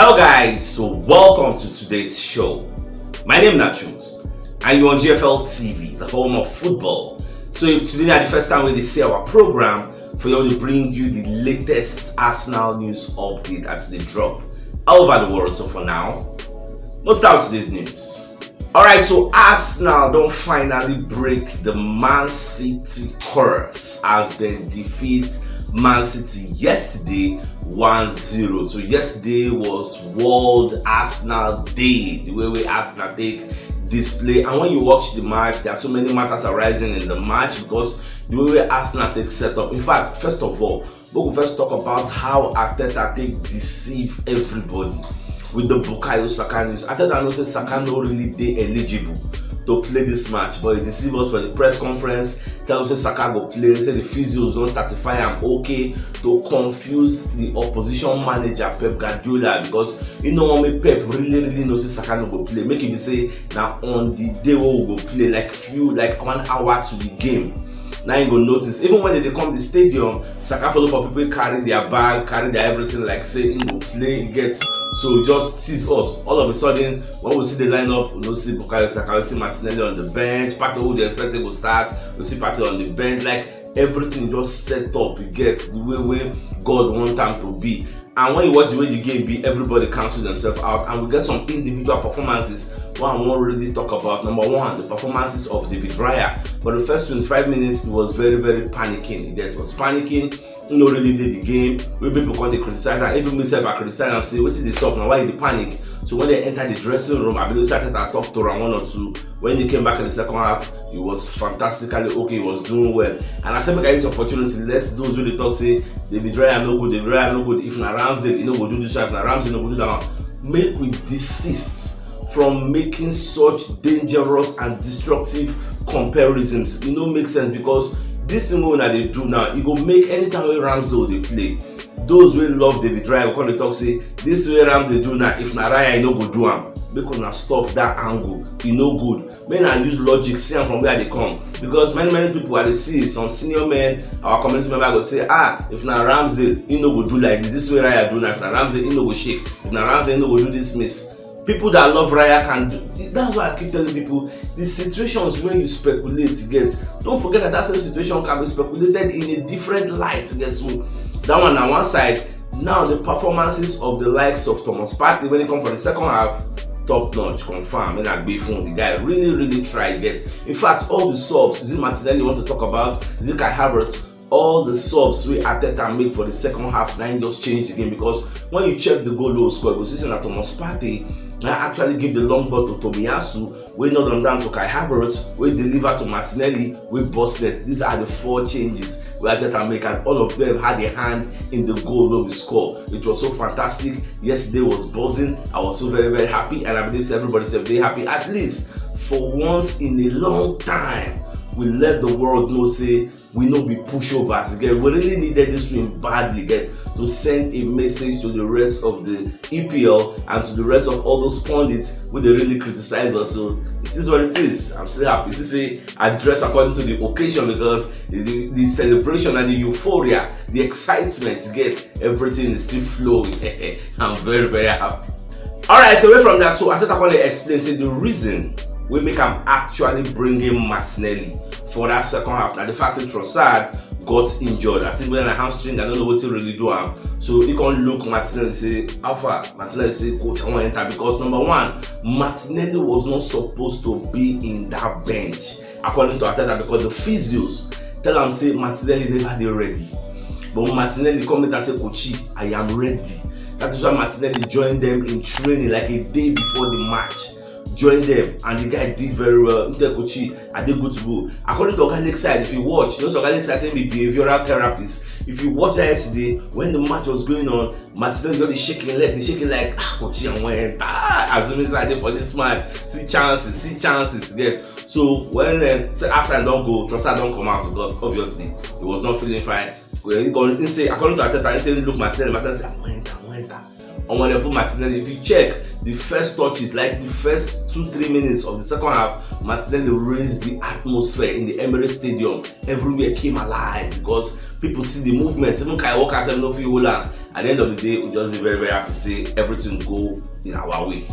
Hello guys, so welcome to today's show. My name is CHUKS and you're on GFL TV, the home of football. So if today is the first time we see our program, for you to bring you the latest Arsenal news update as they drop all over the world. So for now, let's start today's news. Alright, so Arsenal don't finally break the Man City curse as they defeat Man City yesterday 1-0. So yesterday was World Arsenal Day, the way Arsenal take display. And when you watch the match, there are so many matters arising in the match because the way Arsenal take set up. In fact, first of all, we'll first talk about how Arteta take deceive everybody with the Bukayo Saka news. Arteta knows that Saka no really dey eligible to play this match, but he deceived us for the press conference, tells us Saka go play, say the physios don't certify am okay, to confuse the opposition manager Pep Guardiola, because you know when Pep really knows say Saka no go play, make him say now on the day we go play like 1 hour to the game. Now you go notice, even when they come to the stadium, Saka follow for people carry their bag, carry their everything, like say he go play, he gets. So just tease us. All of a sudden, when we see the lineup, we don't see Bukayo Saka, we see Martinelli on the bench, Partey who they expect to go start, we see Partey on the bench, like everything just set up, you get the way God want them to be. And when you watch the way the game be, everybody cancel themselves out, and we get some individual performances. One I won't really talk about. Number one, the performances of David Raya. For the first 25 minutes, it was very panicking. He was panicking. He no really did the game. We people come to criticize, and even myself I criticize and say, "What's this up now? Why did they panic?" So when they entered the dressing room, I believe started to talk to around 1 or 2. When he came back in the second half, he was fantastically okay. He was doing well. And I said, make I use this opportunity. Let those who they talk say David Raya no good, David Raya no good. If na Ramsdale, you know, go do this one. If na Ramsdale, no go do that one. Make we desist from making such dangerous and destructive comparisons. It don't make sense, because this thing that they do now, it go make anytime where Ramsdale they play. Those who love David Raya when they talk say this way Ramsdale do now. If na Raya, no go do am. Make una stop that angle. E no good. Men I use logic, see them from where they come. Because many people are they see some senior men, our community member go say, if na Ramsdale, he no go do like this. This way Raya do now. If na Ramsdale, he no go shake. If na Ramsdale, he no go do this miss. People that love Raya can do. That's why I keep telling people, the situations where you speculate, don't forget that same situation can be speculated in a different light. So that one on one side. Now the performances of the likes of Thomas Partey when it comes for the second half, top notch, confirm. And I be from the guy really tried. In fact, all the subs, is it Martinelli you want to talk about? Is it Kai Havertz? All the subs we Arteta make for the second half, now just change the game, because when you check the goal low score, it was that Thomas Partey I actually give the long ball to Tomiyasu, we not on down to Kai Havertz, we deliver to Martinelli, we busted. These are the 4 changes we Arteta make, and all of them had a hand in the goal where we score. It was so fantastic. Yesterday was buzzing. I was so very happy, and I believe everybody said very happy. At least for once in a long time, we let the world know say we no be pushovers again. We really needed this win badly to send a message to the rest of the EPL and to the rest of all those pundits who they really criticize us. So it is what it is. I'm still happy to say I dress according to the occasion, because the celebration and the euphoria, the excitement everything is still flowing. I'm very happy. Alright, away from that, so Arteta can explain say the reason we make him actually bring in Martinelli for that second half. Now the fact that Trossard got injured, I think when a hamstring, I don't know what he really do. So he can look Martinelli say, Alpha, Martinelli say, coach, I want to enter, because number one, Martinelli was not supposed to be in that bench according to Arteta, because the physios tell him say Martinelli never dey ready. But Martinelli come in and say, Coach, I am ready. That is why Martinelli joined them in training like a day before the match. Joined them, and the guy did very well. Inter Kochi, I did good to go. According to Organic Side, if you watch, Organic Side saying be behavioral therapist. If you watch that yesterday, when the match was going on, Martinelli got the shaking leg, like Kochi and went, assuming I did for this match. See chances, yes. So when after I don't go, Trossard don't come out, because obviously he was not feeling fine. According to Arteta, he said, look, Martinelli said, I went. And when they put Martinelli, if you check the first touches, like the first 2-3 minutes of the second half, Martinelli raised the atmosphere in the Emirates Stadium. Everywhere came alive because people see the movement. Even Kai Walker said no feel Holland. at the end of the day, we just be very, very happy to say everything go in our way.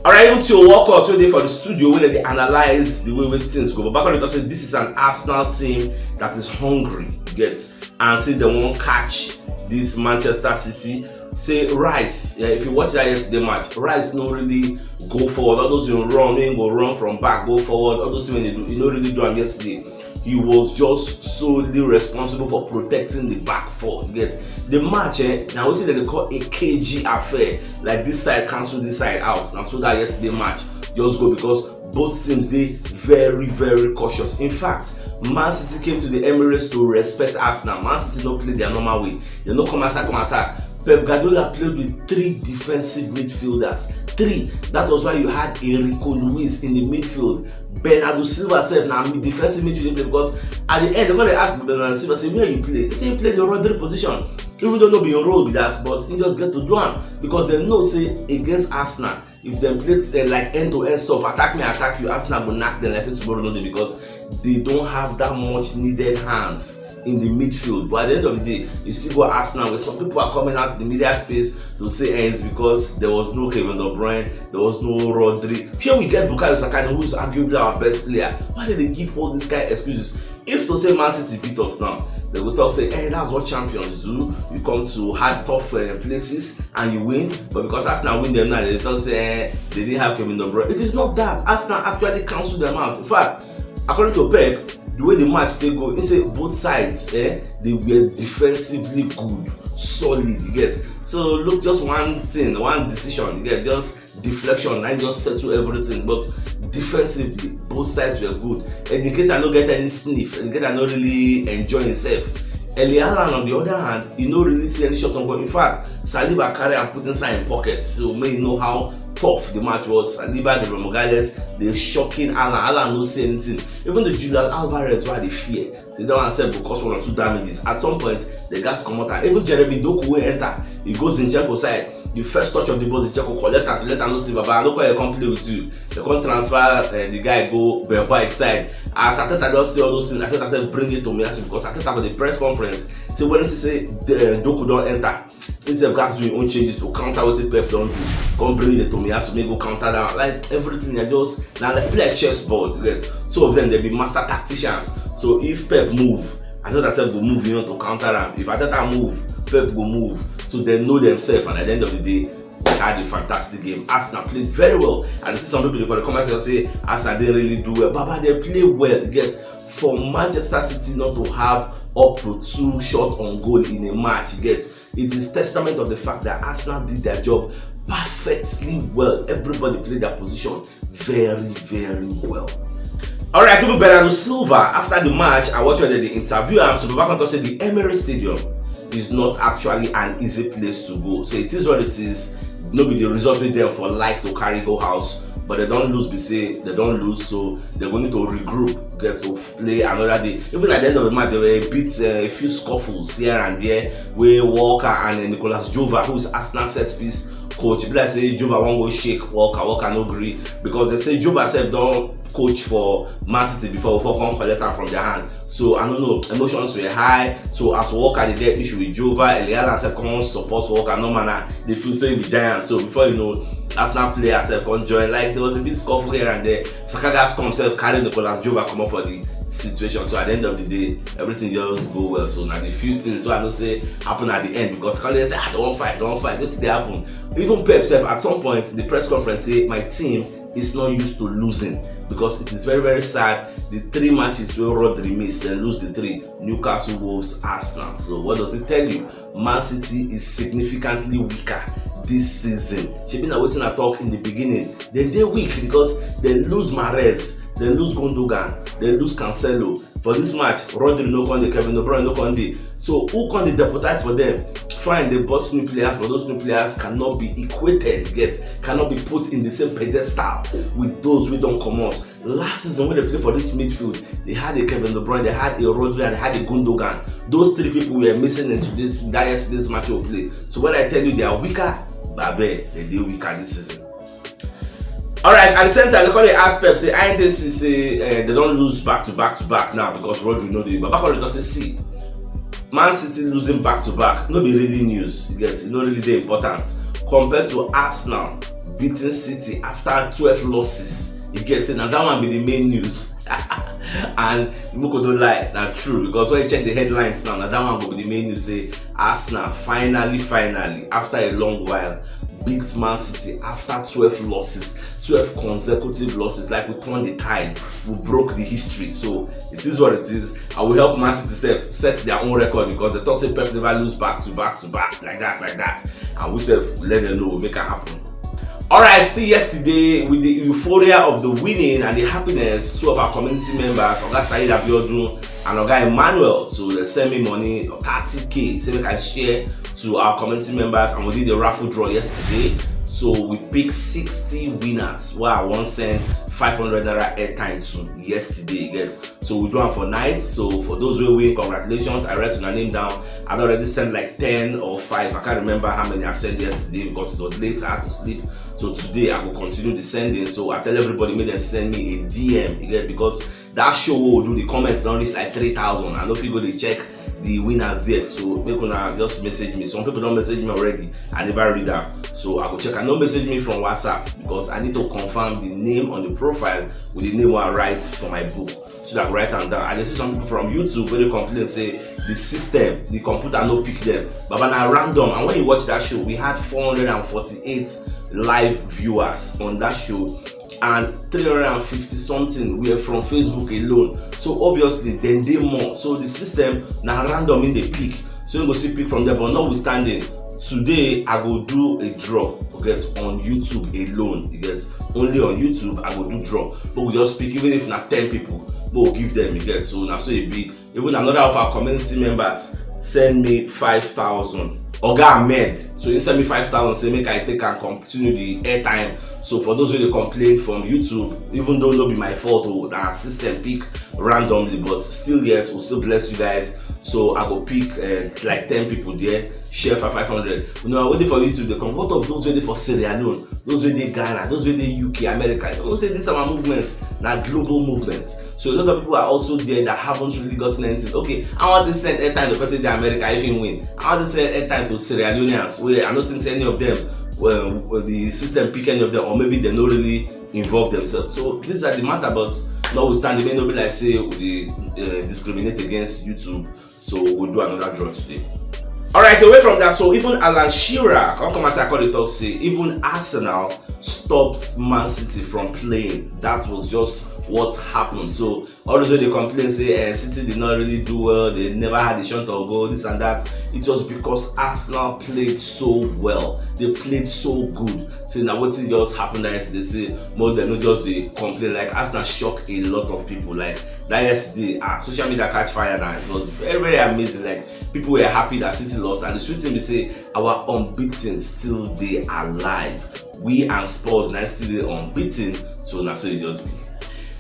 Alright, even to your workout today for the studio where they analyze the way things go. But back on it, I say this is an Arsenal team that is hungry, you get, and say they won't catch this Manchester City. Say Rice, if you watch that yesterday match, Rice no really go forward. All those you run, go run from back, go forward. All those things they do, you don't really do them yesterday. He was just solely responsible for protecting the back four. You get the match, now we see that they call a KG affair. Like this side cancel this side out. Now so that yesterday match just go because both teams they very, very cautious. In fact, Man City came to the Emirates to respect Arsenal. Man City don't play their normal way. They don't come outside come attack. Pep Guardiola played with 3 defensive midfielders. 3. That was why you had Enrico Luis in the midfield. Bernardo Silva said now defensive midfield because at the end they're going to ask Bernardo Silva, say where you play? He said he played the Rodri position. Even though not be enrolled with that, but he just get to do it because they know say against Arsenal, if they play like end-to-end stuff, attack me, attack you, Arsenal will knock them like tomorrow no day because they don't have that much needed hands in the midfield. But at the end of the day, you still got Arsenal where some people are coming out in the media space to say ends because there was no Kevin De Bruyne, there was no Rodri. Here we get Bukayo Saka, who's arguably our best player. Why did they give all these kind of excuses? If to say Man City beat us now, they will talk say, hey, that's what champions do. You come to hard, tough places and you win. But because Arsenal win them now, they talk say, hey, they didn't have Kevin De Bruyne. It is not that. Arsenal actually cancelled them out. In fact, according to Pep, the way the match they go, he say both sides, they were defensively good, solid, you get. So look, just one thing, one decision, you get, just deflection, and just settle everything. But defensively, both sides were good. And in case I don't get any sniff, in case I don't really enjoy himself. Eli Allen on the other hand, he don't really see any shot on goal. In fact, Saliba carry and put inside in pocket, so may you know how tough the match was. Saliba, the Morales, they shocking Allen no say anything. Even the Julian Alvarez, why they fear. They don't answer because 1 or 2 damages. At some point, the guys come out. Even Jeremy Doku will enter. He goes in Zinchenko side. The first touch of the ball, Zinchenko collect and let him know say, Baba, I don't come play with you. They can't transfer the guy go Ben White side. As Ateta just say all those things, Ateta said bring it to me because Ateta for the press conference. So when he say Doku don't enter, he said guys doing own changes to counter what Pep don't do. Come bring it to me, so maybe go counter down. Like everything, they just now like play like chessboard. Some of them they be master tacticians. So if Pep move, Ateta said go move to counter them. If Ateta move, Pep go move. So they know themselves, and at the end of the day, they had a fantastic game. Arsenal played very well. And I see some people for the comments say Arsenal didn't really do well. But they play well. Get for Manchester City not to have up to 2 shots on goal in a match. Get it is testament of the fact that Arsenal did their job perfectly well. Everybody played their position very, very well. Alright, even Bernardo Silva after the match, I watched the interview and so back on to say the Emirates Stadium is not actually an easy place to go. So it is what it is. Nobody result with them for like to carry go house, but they don't lose. Be say they don't lose, so they're going to regroup, get to play another day. Even at the end of the match, they were beat a few scuffles here and there. Where Walker and Nicolas Jova, who is Arsenal set piece coach, be like say Jova won't go shake Walker no agree because they say Jova said don't coach for Man City before come collect her from their hand. So I don't know, emotions were high. So as Walker they get issue with Jova, Eliana said come on support Walker, no man they feel saying the Giants. So before you know, Arsenal players said come join. Like there was a bit scuffle here and there. Saka gas come himself carry Nicolas Jova come up for the situation. So at the end of the day, everything just go well. So now the few things so I don't say happen at the end because Collins said don't fight. What did they happen? Even Pep said at some point in the press conference say my team is not used to losing because it is very, very sad. The 3 matches where Rodri missed and lose the 3: Newcastle, Wolves, Arsenal. So what does it tell you? Man City is significantly weaker this season. She been waiting to talk in the beginning. Then they're weak because they lose Mahrez, they lose Gundogan, they lose Cancelo. For this match, Rodri no con the Kevin De Bruyne no con the. So who can they deputize for them? Fine, they bought new players, but those new players cannot be equated, cannot be put in the same pedestal with those who don't come out. Last season when they played for this midfield, they had a Kevin De Bruyne, they had a Rodri, and they had a Gundogan. Those 3 people were missing into this yesterday's match of play. So when I tell you they are weaker, babe, they're weaker this season. Alright, at the same time, they call it ask Pep, say, I think say they don't lose back to back now because Rodri know the but back on the say, see, Man City losing back to back, no be really news, you get, it's not really the important compared to Arsenal beating City after 12 losses. You get it, now that one be the main news. And Moko don't lie, that's true, because when you check the headlines now that one will be the main news. Say Arsenal finally after a long while beats Man City after 12 losses, 12 consecutive losses. Like we turned the tide, we broke the history. So it is what it is. I will help Man City set their own record, because the talk say Pep never lose back to back like that. And we let them know, we'll make it happen. Alright, still yesterday, with the euphoria of the winning and the happiness, two of our community members, Oga Said Abiodun and Oga Emmanuel, so they send me money, 30k, so we can share to our community members, and we did the raffle draw yesterday. So we picked 60 winners where I once sent 500 naira airtime to yesterday, guys. So we do it for night. So for those who win, congratulations. I read your name down. I'd already sent like 10 or 5. I can't remember how many I sent yesterday because it was late. I had to sleep. So today I will continue the sending. So I tell everybody, make them send me a DM, you get, because that show will do the comments don't reach like 3,000. I know if you go to check the winners there, so make una just message me. Some people don't message me already, I never read them, so I will check. And don't message me from WhatsApp, because I need to confirm the name on the profile with the name I write for my book, so that I write them down. And I see some people from YouTube where they complain, say the system, the computer no pick them, but when I random. And when you watch that show, we had 448 live viewers on that show, and 350 something were from Facebook alone. So obviously then they more. So the system now random in the pick. So you go see pick from there. But notwithstanding, today I will do a draw, okay, on YouTube alone. You get, only on YouTube I will do draw. But we just pick, even if not 10 people, but we'll give them, you get. So now so it be, even another of our community members send me 5,000. Oga Ahmed, so he send me 5,000, say make I take and continue the airtime. So for those who they complain from YouTube, even though no be my fault, our system pick randomly, but still yet we'll still bless you guys. So I go pick like 10 people there, share for 500. You know, I'm waiting for YouTube. They come. What of those waiting for Sierra Leone, those waiting Ghana, those waiting UK, America? You don't say these are my movements, not global movements. So a lot of people are also there that haven't really gotten anything. Okay, I want to send airtime to President America if you win. I want to send airtime to Sierra Leoneans, where I don't think any of them, well, the system pick any of them, or maybe they don't really involve themselves. So these are the matter, but notwithstanding, may not be like say we discriminate against YouTube. So we'll do another draw today. Alright, away from that, so even Alan Shearer, how come I call the talk, say even Arsenal stopped Man City from playing. That was just what happened. So all those way they complain, say City did not really do well, they never had a shot on goal, this and that. It was because Arsenal played so well, they played so good. So now what just happened that yesterday, say more than not just they complain, like Arsenal shocked a lot of people. Like that yesterday, social media catch fire now. It was very, very amazing. Like people were happy that City lost, and the sweet thing is say our unbeaten still they alive. We and Spurs now still unbeaten, so now so it just be.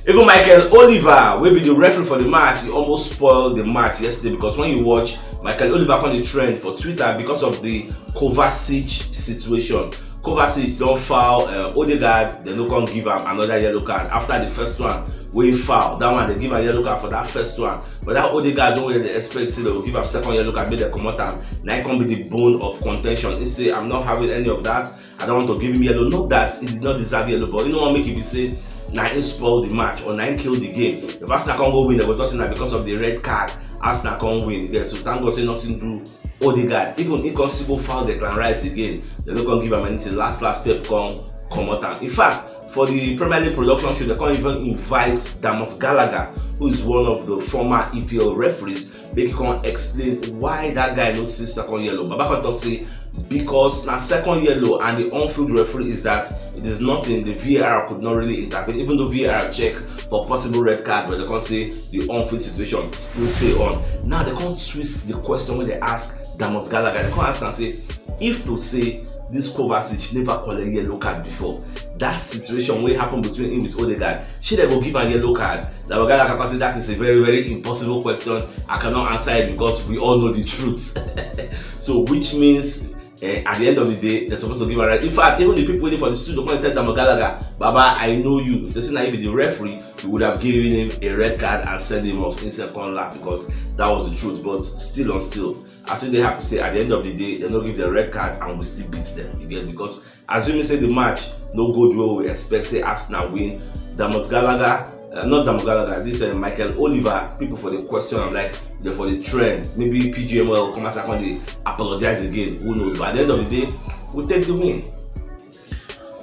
Even Michael Oliver, will be the referee for the match, he almost spoiled the match yesterday, because when you watch Michael Oliver on the trend for Twitter because of the Kovacic situation. Kovacic don't foul Odegaard, they don't come give him another yellow card after the first one. When foul, that one they give a yellow card for that first one. But that Odegaard don't really expect they will give him second yellow card, make them come out, and now it can be the bone of contention. He say, I'm not having any of that. I don't want to give him yellow. Not that he did not deserve yellow, but you know what make you say 9 spoil the match or 9 kill the game. If Arsenal can't go win, they were talking that because of the red card, Arsenal can't win again. So thank God say nothing do Odegaard. Even if he still foul Declan Rice again, they don't gonna give him anything. Last Pep come out. In fact, for the Premier League production show, they can't even invite Gaga, who is one of the former EPL referees. They can explain why that guy no see second yellow. Baba can talk say because now second yellow and the on-field referee is that it is nothing. The VAR could not really intervene, even though VAR check for possible red card, but they can't say the on-field situation still stay on. Now they can't twist the question when they ask Gallagher. They can't ask and say, if to say this Kovacic never called a yellow card before, that situation will happen between him with Odegaard, should they go give a yellow card? Now Gallagher can say that is a very, very impossible question. I cannot answer it because we all know the truth. So which means at the end of the day, they're supposed to give a red. In fact, even the people waiting for the studio come and tell Gaga, Baba, I know you. If they say if the referee, we would have given him a red card and sent him off instead of laugh, because that was the truth. But still on still, I think they have to say at the end of the day, they don't give the red card and we still beat them again, because assuming say the match no go the way we expect, say Arsenal win, Gallagher. Not Gallagher, this Michael Oliver, people for the question, I'm like, they're for the trend. Maybe Pidgin will come and they apologize again. Who knows? But at the end of the day, we'll take the win.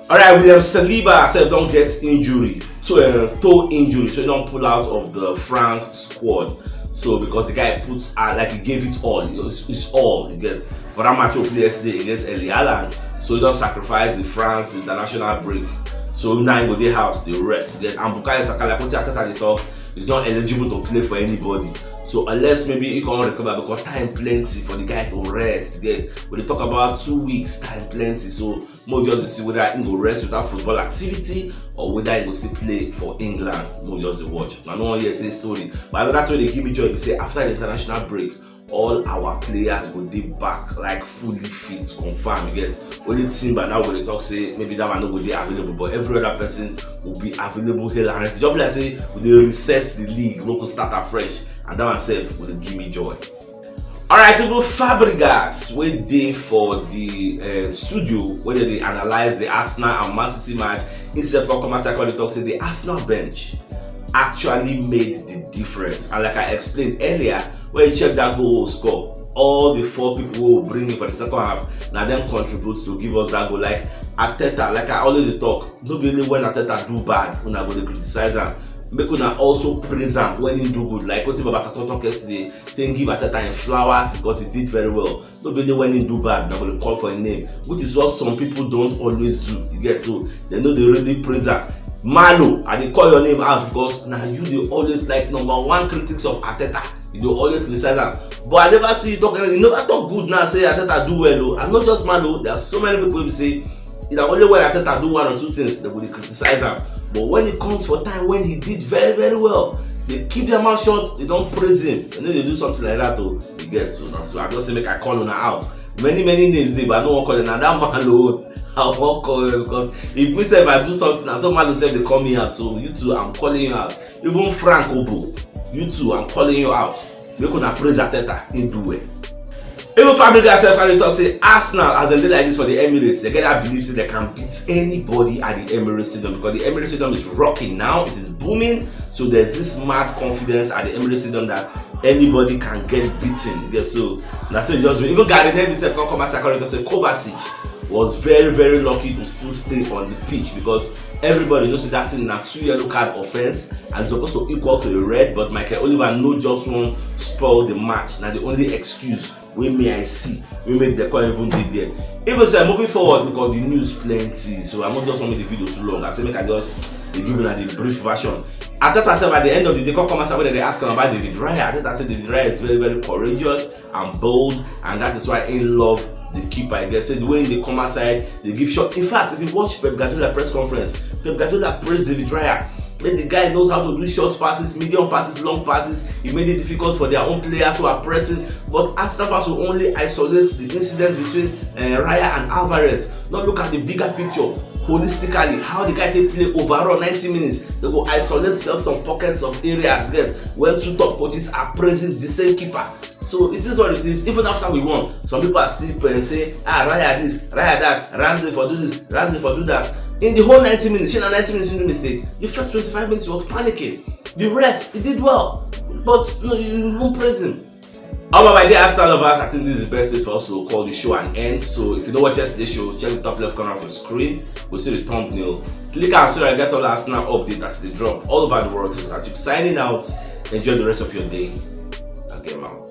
Alright, William Saliba said don't get injury, toe injury, so he don't pull out of the France squad. So because the guy puts like he gave it all, it's all he gets for that match we played yesterday against Eli Haaland. So he don't sacrifice the France international break. So now he go their house, they rest. And Bukayo Saka, like what Ateta they talk, is not eligible to play for anybody. So unless maybe he can't recover, because time plenty for the guy to rest. When they talk about 2 weeks, time plenty. So more just to see whether he will rest without football activity or whether he will still play for England. More just to watch. I know one here say story, but that's why they give me joy. They say after the international break, all our players will be back like fully fit, confirmed. You get only team, but now when they talk say maybe that one no will be available, but every other person will be available here. And the job like say when they reset the league, we will start afresh, and that one self will give me joy. Alright, so Fabregas wait there for the studio where they analyze the Arsenal and Man City match. Instead of commerce, they talk say the Arsenal bench actually made the difference, and like I explained earlier, when you check that goal score, all the 4 people who will bring in for the second half, now them contribute to give us that goal. Like Arteta, like I always talk, not really when Arteta do bad, when I go to criticize him, make una also praise him when he do good. Like what about talk yesterday, saying give Arteta in flowers because he did very well. Not really when he do bad, I'm going to call for a name, which is what some people don't always do. You get, so they know they really praise him. Malo, I dey call your name out because now you dey always like #1 critics of Arteta. You dey always criticize am, but I never see you talk. You never talk good now. Say Arteta do well, and not just Malo. There are so many people who say it's only when Arteta do 1 or 2 things they will criticize him. But when it comes for time when he did very very well, they keep their mouth shut. They don't praise him, and then they do something like that. You get, so I just say make I call on her out. Many names there, but I no one call it. Now that Malo, I won't call it, because if we say if I do something and somebody say they call me out, so you two, I'm calling you out. Even Frank Obo, you two, I'm calling you out. Make una praise Arteta, he do it. Even Fabregas self talk say Arsenal as a day like this for the Emirates, they get that belief that they can beat anybody at the Emirates Stadium, because the Emirates Stadium is rocking now, it is booming. So there's this mad confidence at the Emirates Stadium that anybody can get beaten. Yeah, so that's what it just even Gary Neville said come back and say Kovacic was very very lucky to still stay on the pitch, because everybody knows that in a 2 yellow card offense and it's supposed to equal to a red, but Michael Oliver no just one spoil the match. Now the only excuse we may I see we make the call even did there. Even say moving forward, because the news plenty, so I'm not just want to make the video too long. I say make I just give you the brief version. Arteta said at the end of the day, come and when they ask him about David Raya, Arteta said David Raya is very very courageous and bold, and that is why he love the keeper. I guess the way they come outside, they give shot. In fact, if you watch Pep Guardiola press conference, Pep Guardiola praised David Raya. The guy knows how to do short passes, medium passes, long passes. He made it difficult for their own players who are pressing. But Arsenal fans will only isolate the incidents between Raya and Alvarez. Not look at the bigger picture holistically. How the guy can play overall 90 minutes. They go isolate just some pockets of areas. Yes, when 2 top coaches are praising the same keeper. So it is what it is. Even after we won, some people are still saying, Raya this, Raya that, Ramsey for do this, Ramsey for do that. In the whole 90 minutes, 90 minutes into mistake. The first 25 minutes he was panicking. The rest, he did well. But no, you won't praise him. All my dear Arsenal lovers, I think this is the best place for us to call the show an end. So if you don't watch yesterday's show, check the top left corner of your screen. We'll see the thumbnail. Click out so that I get all the Arsenal updates as they drop all over the world. So start signing out. Enjoy the rest of your day. I'll get out.